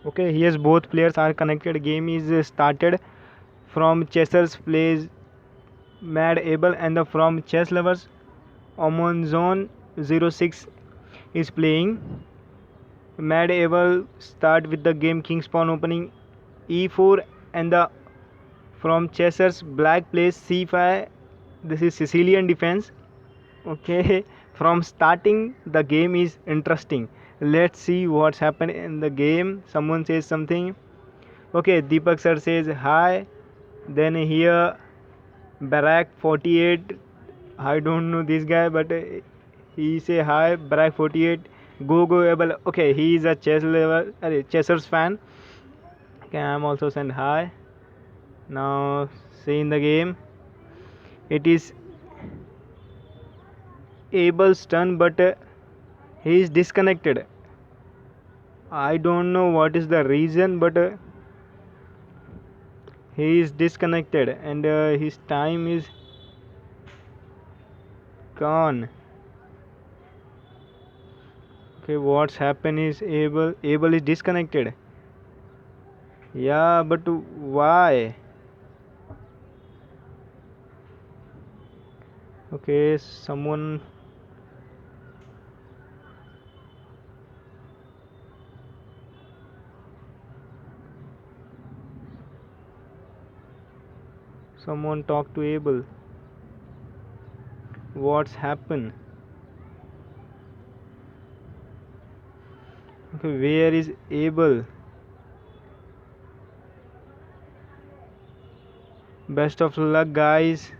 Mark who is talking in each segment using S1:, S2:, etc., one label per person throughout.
S1: Okay, here's both players are connected. Game is started from chessers plays Mad Able and the from chess lovers Omonzone06 is playing. Mad Able start with the game King's Pawn opening e4 and the from chessers black plays c5. This is Sicilian defense. Okay, from starting the game is interesting. Let's see what's happened in the game. Someone says something. Okay, Deepak sir says hi. Then here Barack 48. I don't know this guy, but he say hi. Barack 48. Go able. Okay, he is a chessers fan. Okay, I'm also send hi. Now see in the game. It is Abel's turn, but he is disconnected. I don't know what is the reason, but he is disconnected and his time is gone. Okay, what's happened is Abel is disconnected. Yeah, but why? Okay, someone talk to Abel. What's happened? Okay, where is Abel? Best of luck, guys.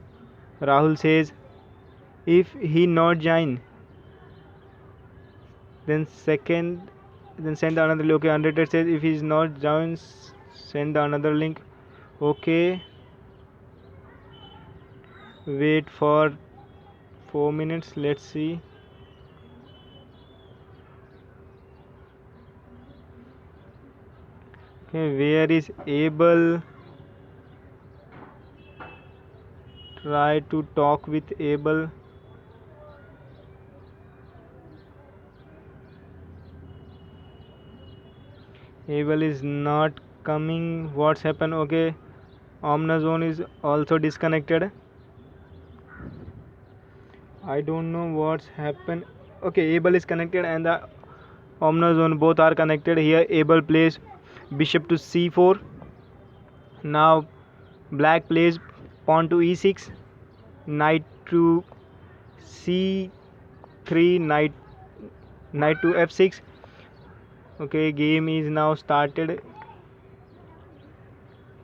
S1: Rahul says, if he not join, then second, then send another link. Okay, Unrated says if he's not join, send another link. Okay, wait for 4 minutes. Let's see. Okay, where is Abel? Try to talk with Abel. Abel is not coming. What's happened? Okay, Omnazone is also disconnected. I don't know what's happened. Okay, Abel is connected and the Omnazone both are connected. Here Abel plays bishop to c4. Now black plays pawn to e6, knight to c3, knight to f6. Okay, game is now started.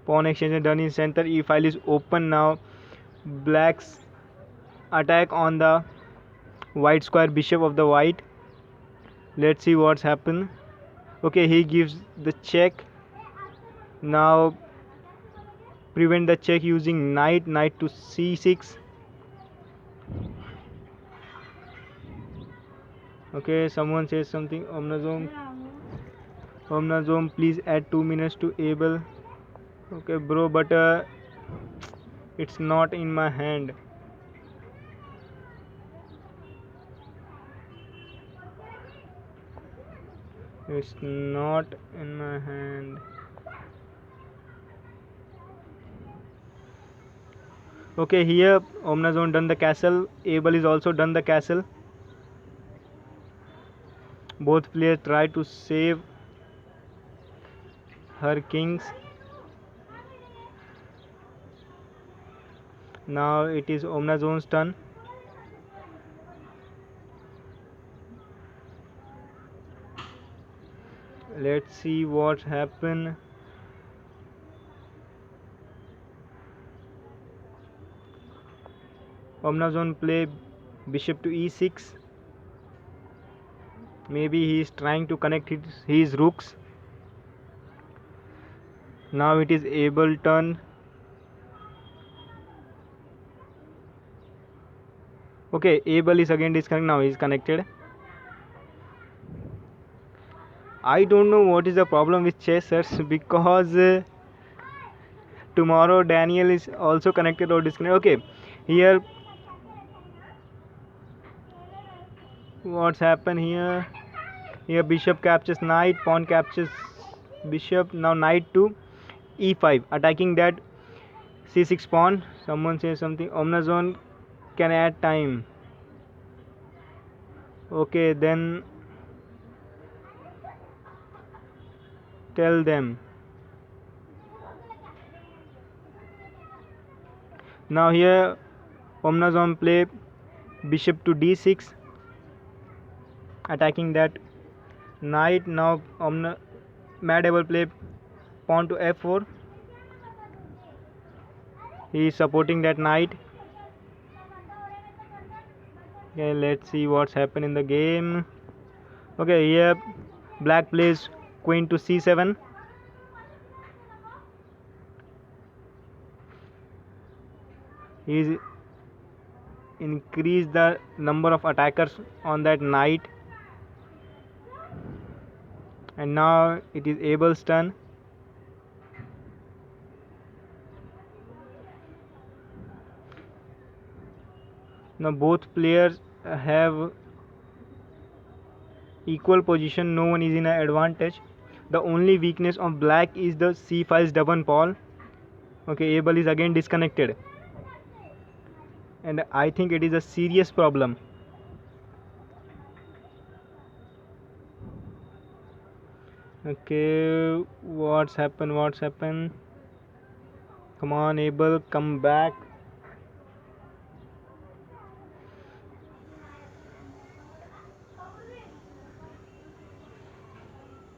S1: Pawn exchange done in center. E file is open now. Black's attack on the white square bishop of the white. Let's see what's happened. Okay, he gives the check. Now prevent the check using knight to c6. Okay, someone says something. Omnazone, please add 2 minutes to Abel. Okay, bro, but it's not in my hand. It's not in my hand. Okay, here Omnazone done the castle. Abel is also done the castle. Both players try to save her kings. Now it is Omnazone's turn. Let's see what happened. Omnazone play bishop to e6. Maybe he is trying to connect his rooks. Now it is Abel turn. Okay, Abel is again disconnected. Now he is connected. I don't know what is the problem with chessers because tomorrow Daniel is also connected or disconnected. Okay, here what's happened here? Here bishop captures knight, pawn captures bishop. Now knight to e5, attacking that c6 pawn. Someone says something. Omnazone can add time. Okay, then tell them. Now here Omnazone play bishop to d6, attacking that knight. Now Mad Evil play pawn to f4. He is supporting that knight. Okay, let's see what's happened in the game. Okay, here black plays queen to c7. He's increased the number of attackers on that knight, and now it is Abel's turn. Now both players have equal position, no one is in an advantage. The only weakness of black is the c5's double pawn. Okay, Abel is again disconnected, and I think it is a serious problem. Okay, what's happened? Come on, Abel, come back.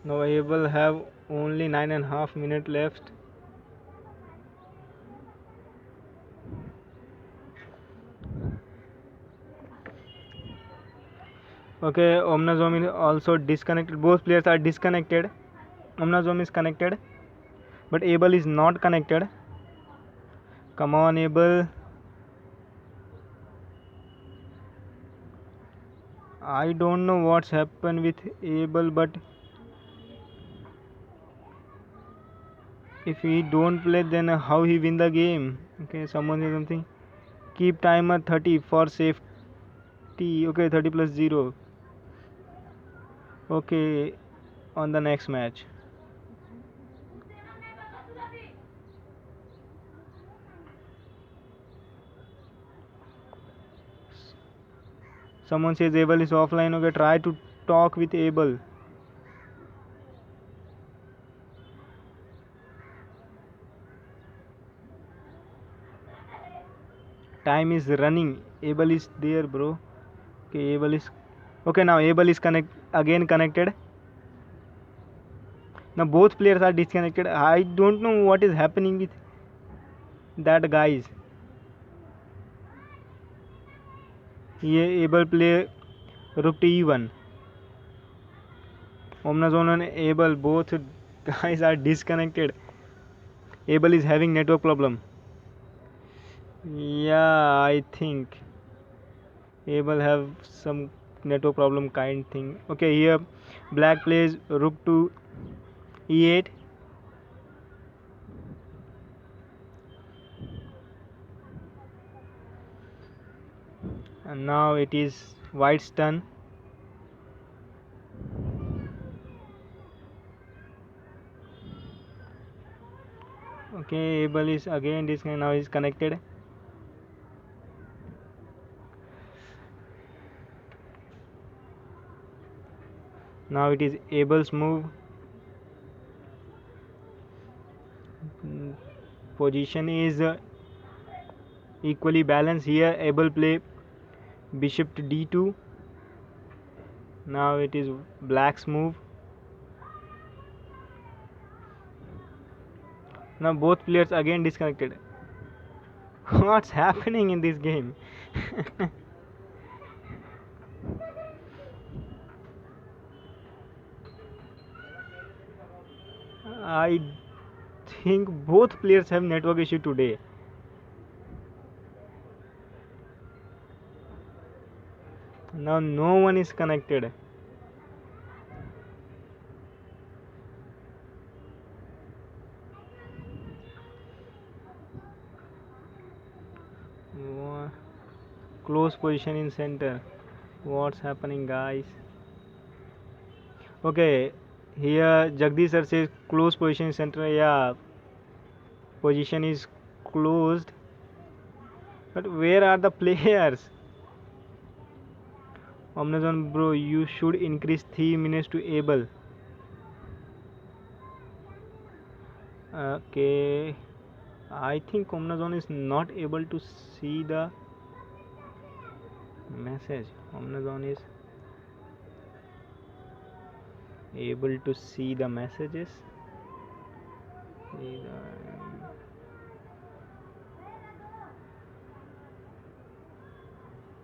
S1: Now Abel have only 9.5 minutes left. Okay, Omnazome is also disconnected. Both players are disconnected. Omnazome is connected, but Abel is not connected. Come on, Abel. I don't know what's happened with Abel, but if he don't play, then how he win the game? Okay, someone says something. Keep timer 30 for safety. Okay, 30 plus 0. Okay, on the next match. Someone says Abel is offline. Okay, try to talk with Abel. Time is running. Abel is there, bro. Okay, Abel is. Okay, now Abel is connected. Now both players are disconnected. I don't know what is happening with that guys. He Abel play rook to e1. Omnazone and Abel, both guys are disconnected. Abel is having network problem. Yeah, I think Abel have some network problem kind thing. Okay, here black plays rook to e8. And now it is white's turn. Okay, Abel is again disconnected. Now he's connected. Now it is Abel's move. Position is equally balanced. Here Abel play bishop to d2. Now it is black's move. Now both players again disconnected. What's happening in this game? I think both players have network issue today. Now no one is connected. Close position in center. What's happening, guys? Okay, Here Jagdish sir says close position center. Yeah, position is closed, but where are the players? Omnazon bro, you should increase 3 minutes to able. Okay, I think Omnazon is not able to see the message. Omnazon is able to see the messages.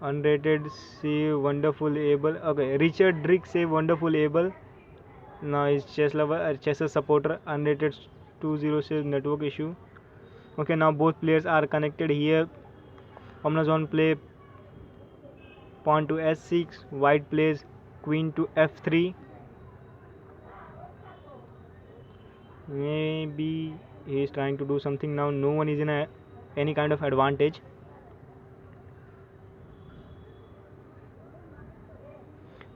S1: Unrated say wonderful able. Okay, Richard Drick say wonderful able. Now is chess lover, chess supporter. Unrated 20 says network issue. Okay, now both players are connected here. Omnazon play pawn to s6. White plays queen to f3. Maybe he is trying to do something now. No one is in any kind of advantage.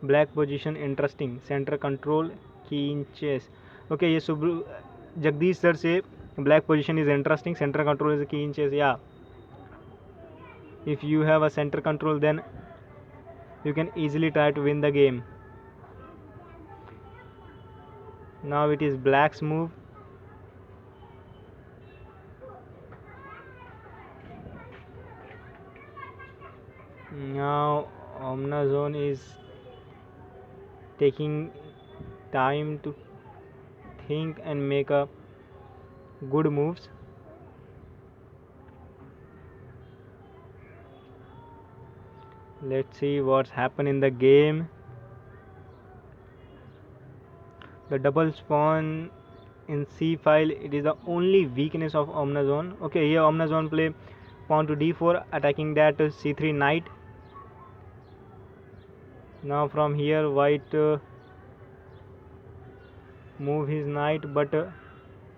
S1: Black position interesting. Center control key in chess. Okay, ये Jagdish sir say black position is interesting. Center control is a key in chess. Yeah. If you have a center control, then you can easily try to win the game. Now it is black's move. Now Omnazon is taking time to think and make a good moves. Let's see what's happened in the game. The double pawn in c file, it is the only weakness of Omnazon. Okay, here Omnazon play pawn to d4, attacking that c3 knight. Now from here white move his knight, but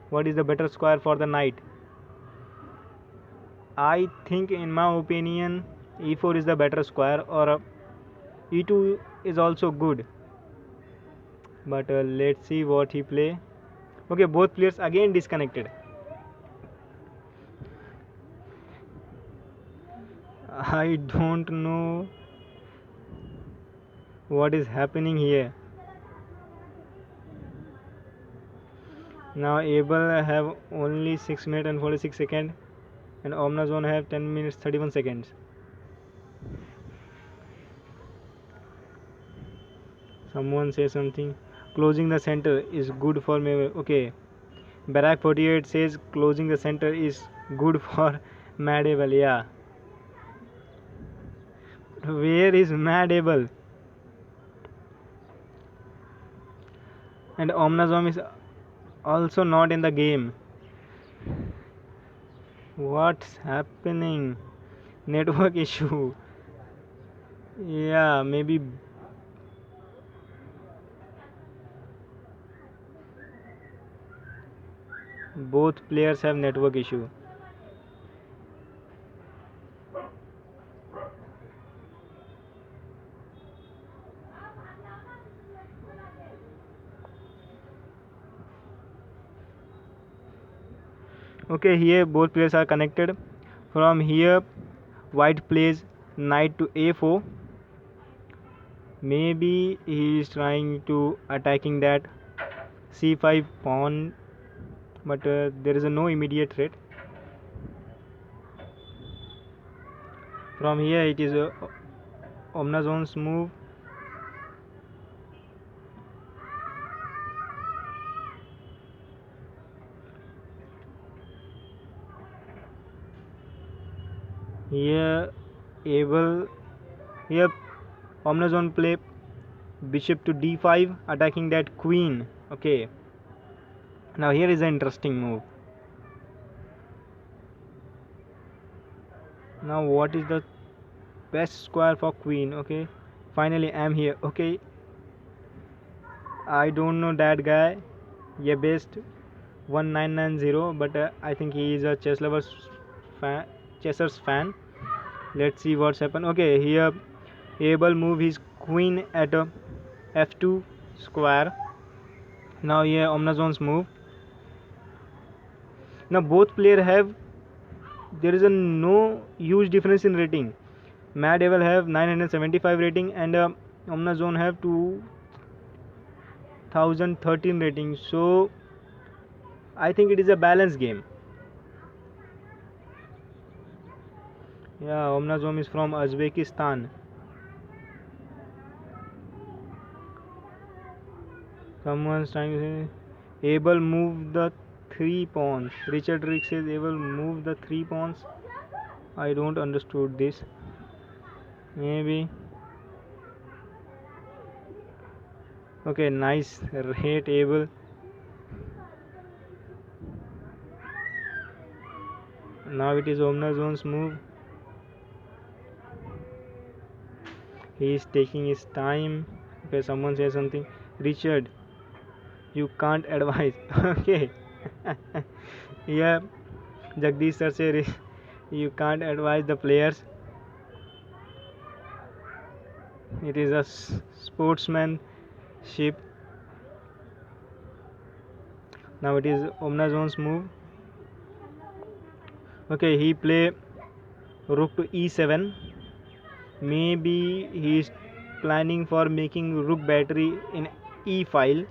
S1: what is the better square for the knight? I think in my opinion e4 is the better square, or e2 is also good, but let's see what he play. Okay, both players again disconnected. I don't know what is happening here. Now Abel have only 6 minutes and 46 seconds, and Omnazon have 10 minutes 31 seconds. Someone say something. Closing the center is good for me. Okay, Barack 48 says closing the center is good for Madable. Yeah, where is Madable? And Omnazom is also not in the game. What's happening? Network issue. Yeah, maybe. Both players have network issue. Okay, here both players are connected. From here white plays knight to a4. Maybe he is trying to attacking that c5 pawn, but there is no immediate threat. From here it is Omnazon's move. Here Abel, here Omnazon play bishop to d5, attacking that queen. Okay, now here is an interesting move. Now what is the best square for queen? Okay, finally I'm here. Okay, I don't know that guy. Yeah, best 1990, but I think he is a chess lovers fan, chessers fan. Let's see what's happened. Okay, here Abel move his queen at f2 square. Now here Omnazone's move. Now both players have, there is a no huge difference in rating. Mad Devil have 975 rating and Omnazone have 2013 rating. So I think it is a balanced game. Yeah, Omnazone is from Uzbekistan. Someone's trying to say Abel move the 3 pawns. Richard Rick says Abel move the 3 pawns. I don't understood this. Maybe. Okay, nice rate Abel. Now it is Omnazone's move. He is taking his time. Okay, someone says something. Richard, you can't advise. Okay. Yeah, Jagdish sir says you can't advise the players. It is a sportsmanship. Now it is Omnazone's move. Okay, he play rook to e7. Maybe he is planning for making rook battery in e file.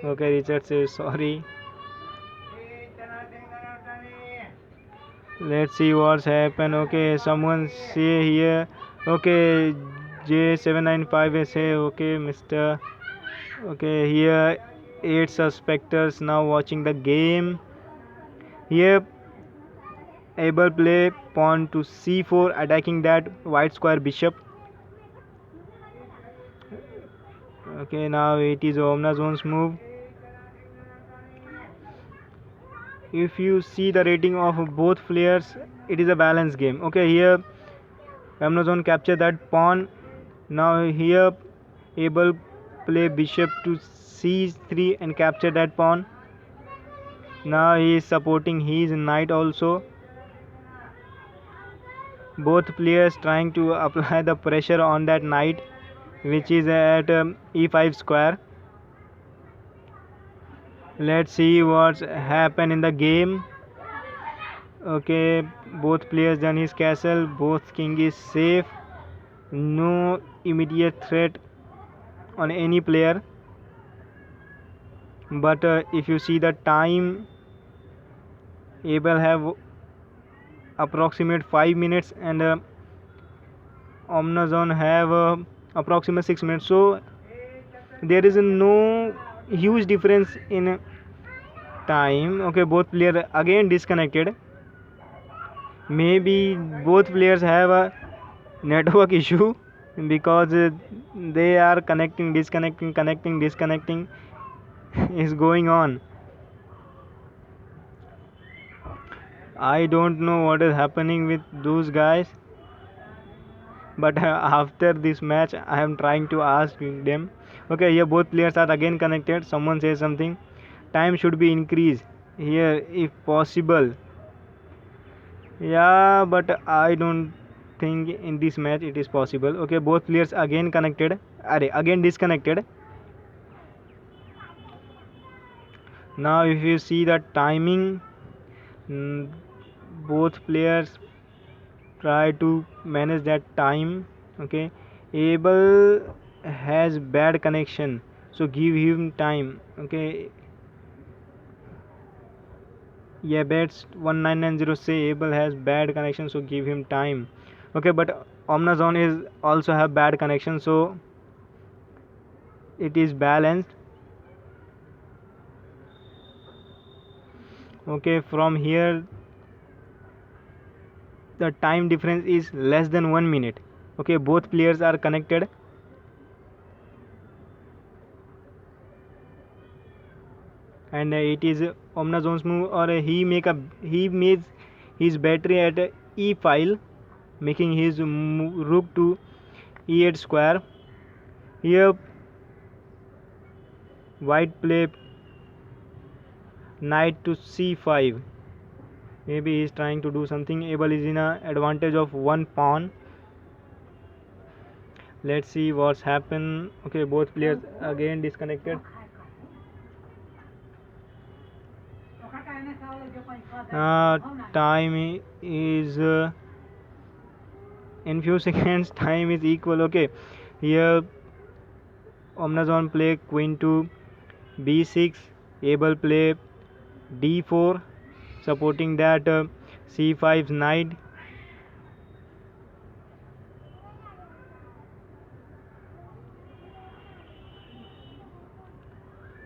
S1: Okay, Richard says sorry. Let's see what's happened. Okay, someone say here. Okay, J795 say okay, Mr. Okay, here 8 suspectors now watching the game. Here Abel play pawn to c4 attacking that white square bishop. Okay, now it is Omnazone's move. If you see the rating of both players, it is a balanced game. Okay, here Omnazone capture that pawn. Now here Abel play bishop to c3 and capture that pawn. Now he is supporting his knight also. Both players trying to apply the pressure on that knight, which is at e5 square. Let's see what's happened in the game. Okay, both players done his castle. Both king is safe. No immediate threat on any player. But if you see the time, Abel have approximate 5 minutes and Omnazone have approximate 6 minutes. So there is no huge difference in time. Okay, both players again disconnected. Maybe both players have a network issue because they are connecting, disconnecting, connecting, disconnecting is going on. I don't know what is happening with those guys, but after this match I am trying to ask them. Okay, here both players are again connected. Someone says something. Time should be increased here if possible. Yeah, but I don't think in this match it is possible. Okay, both players again connected. Again disconnected. Now if you see the timing, both players try to manage that time. Okay, Abel has bad connection, so give him time. Okay, yeah, bets 1990 say Abel has bad connection, so give him time. Okay, but Omnazone is also have bad connection, so it is balanced. Okay, from here the time difference is less than 1 minute. Okay, both players are connected. And it is Omnazone's move, or he made his battery at e file, making his rook to e8 square. Here white play knight to c5. Maybe he is trying to do something. Abel is in a advantage of 1 pawn. Let's see what's happened. Okay, both players again disconnected. Time is in few seconds. Time is equal. Okay, here Omnazon play queen to b6, able play d4, supporting that c5 knight.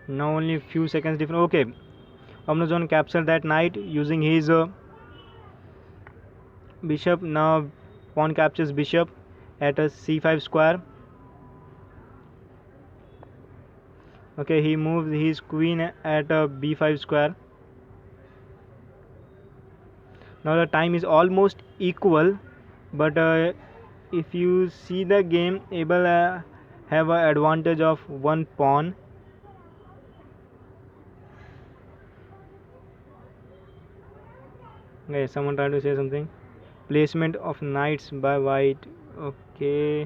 S1: Now only few seconds different. Okay, Omnazon captured that knight using his bishop. Now pawn captures bishop at a c5 square. Okay, he moves his queen at a b5 square. Now the time is almost equal, but if you see the game, able have an advantage of one pawn. Okay, someone trying to say something. Placement of knights by white. Okay.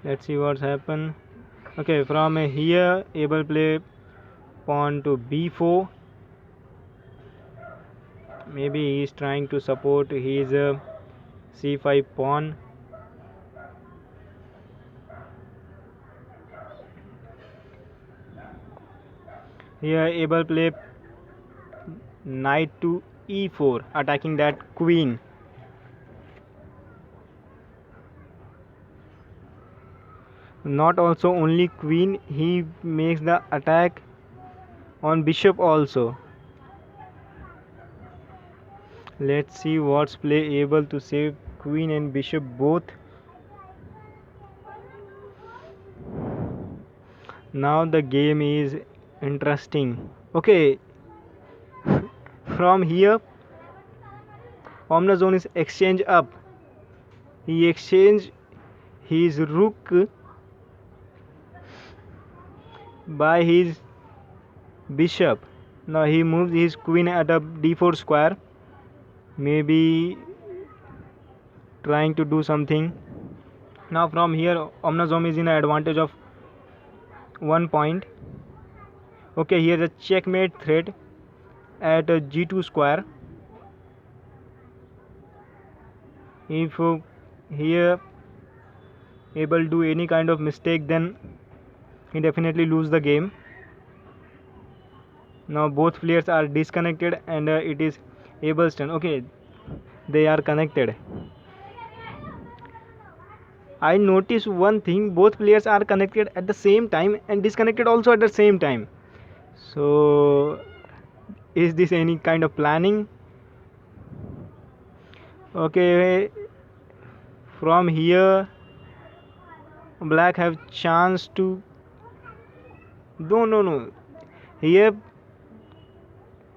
S1: Let's see what's happened. Okay, from here, able play pawn to b4. Maybe he is trying to support his c5 pawn. Here, able play knight to e4, attacking that queen. Not also only queen, he makes the attack on bishop also. Let's see what's play able to save queen and bishop both. Now the game is interesting. Okay, from here Omnazon is exchange up. He exchange his rook by his bishop. Now he moves his queen at a d4 square. Maybe trying to do something. Now from here Omnazon is in an advantage of 1 point. Okay, here's a checkmate threat at a g2 square. If here able to do any kind of mistake, then he definitely lose the game. Now both players are disconnected and it is Abel's turn. Okay, they are connected. I notice one thing, both players are connected at the same time and disconnected also at the same time. So is this any kind of planning? Okay, from here black have chance to no, here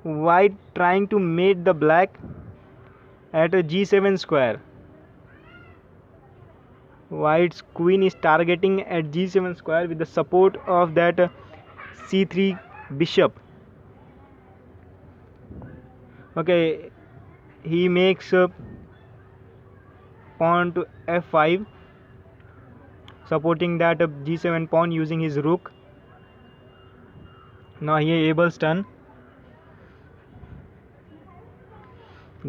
S1: white trying to mate the black at a g7 square. White's queen is targeting at g7 square with the support of that c3 bishop. Okay, he makes pawn to f5, supporting that g7 pawn using his rook. Now here Abel's turn.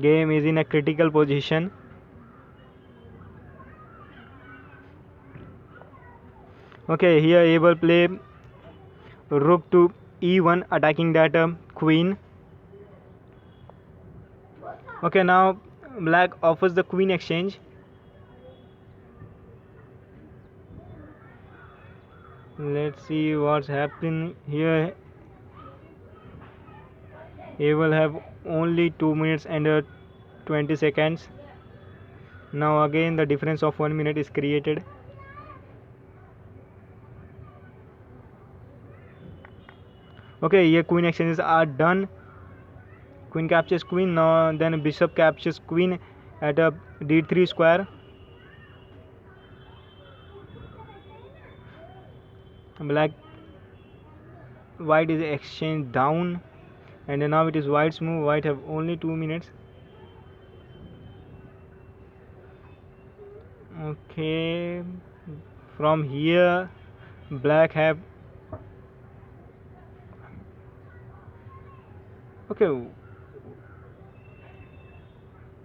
S1: Game is in a critical position. Okay, here Abel play rook to e1, attacking that queen. Okay, now black offers the queen exchange. Let's see what's happening here. Abel have only 2 minutes and 20 seconds. Now again the difference of 1 minute is created. Okay, here queen exchanges are done. Queen captures queen. Now then bishop captures queen at a d3 square. White is exchanged down, and now it is white's move. White have only 2 minutes. Okay, from here Black have okay.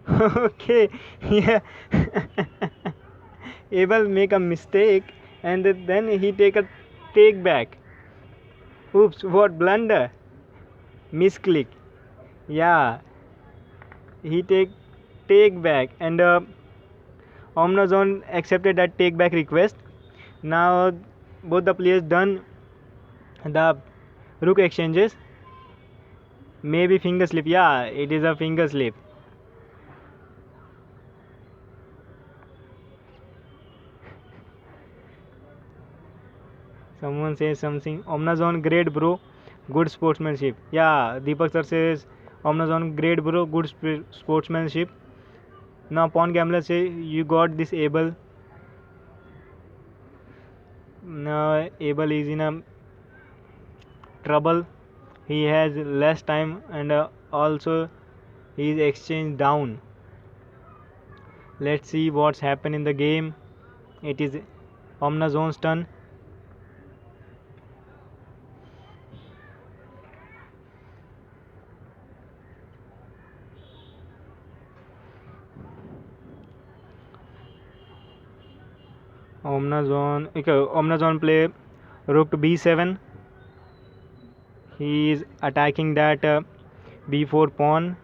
S1: Okay, yeah. Abel make a mistake and then he take a take back. Oops, what blunder? Misclick. Yeah, he take back and Omnazone accepted that take back request. Now both the players done the rook exchanges. Maybe finger slip. Yeah, it is a finger slip. Someone says something. Omnazone great bro, good sportsmanship. Yeah, Deepak sir says Omnazone great bro, good sportsmanship. Now Pawn Gambler say you got this Abel. Now Abel is in a trouble. He has less time and also he is exchange down. Let's see what's happened in the game. It is Omnazone's turn. Omnazone play rook to b7. He is attacking that b4 pawn.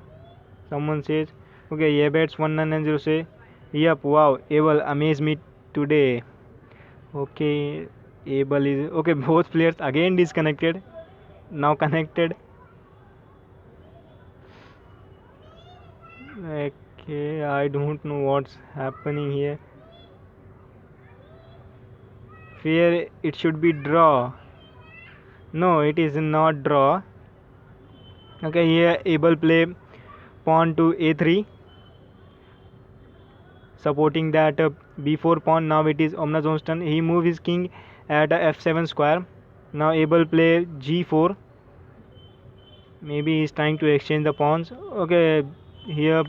S1: Someone says, okay, yeah, bets 190 say, yep, wow, Abel amaze me today. Okay, Abel is okay. Both players again disconnected. Now connected. Okay, I don't know what's happening here. Fear it should be draw. No, it is not draw. Okay, here Abel play pawn to a3, supporting that b4 pawn. Now it is Omnazone's turn. He move his king at f7 square. Now Abel play g4. Maybe he's trying to exchange the pawns. Okay, here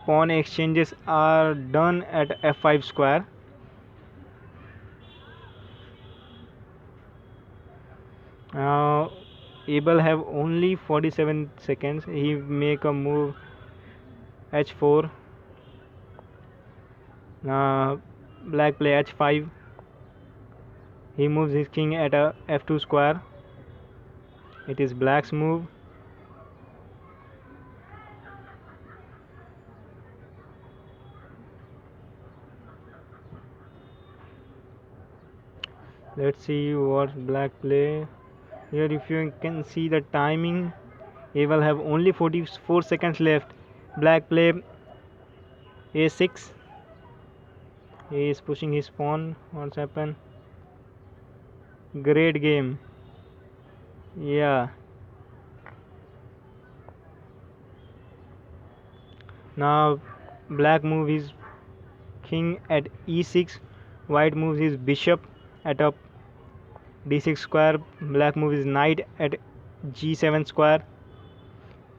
S1: pawn exchanges are done at f5 square. Now Abel have only 47 seconds. He make a move h4. Now black play h5. He moves his king at a f2 square. It is black's move. Let's see what black play. Here if you can see the timing, Abel have only 44 seconds left. Black play a6. He is pushing his pawn. What's happened? Great game. Yeah. Now black move his king at e6. White moves his bishop at a d6 square. Black moves his knight at g7 square.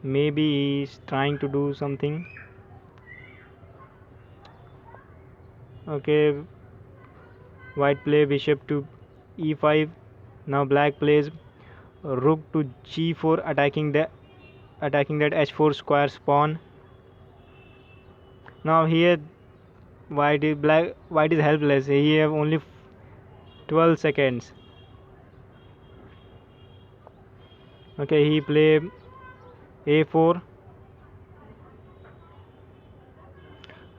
S1: Maybe he is trying to do something. Okay, white play bishop to e5. Now black plays rook to g4, attacking that h4 square pawn. Now here white is helpless. He have only 12 seconds. Okay, he play a4.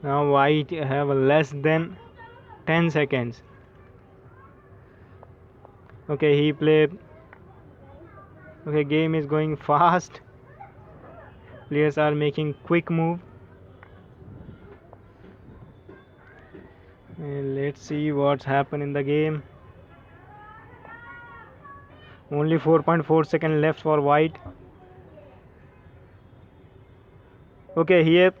S1: Now white have less than 10 seconds. Okay, he play. Okay, game is going fast. Players are making quick move. And let's see what's happened in the game. Only 4.4 seconds left for white. Okay, here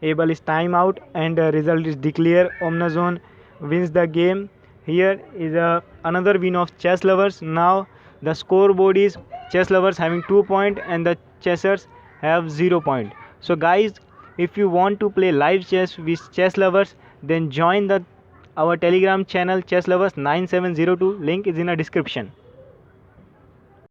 S1: Abel is time out and the result is declared. Omnazone wins the game. Here is another win of chess lovers. Now the scoreboard is chess lovers having 2 points and the chessers have 0 point. So guys, if you want to play live chess with chess lovers, then join the our Telegram channel Chess Lovers 9702. Link is in a description.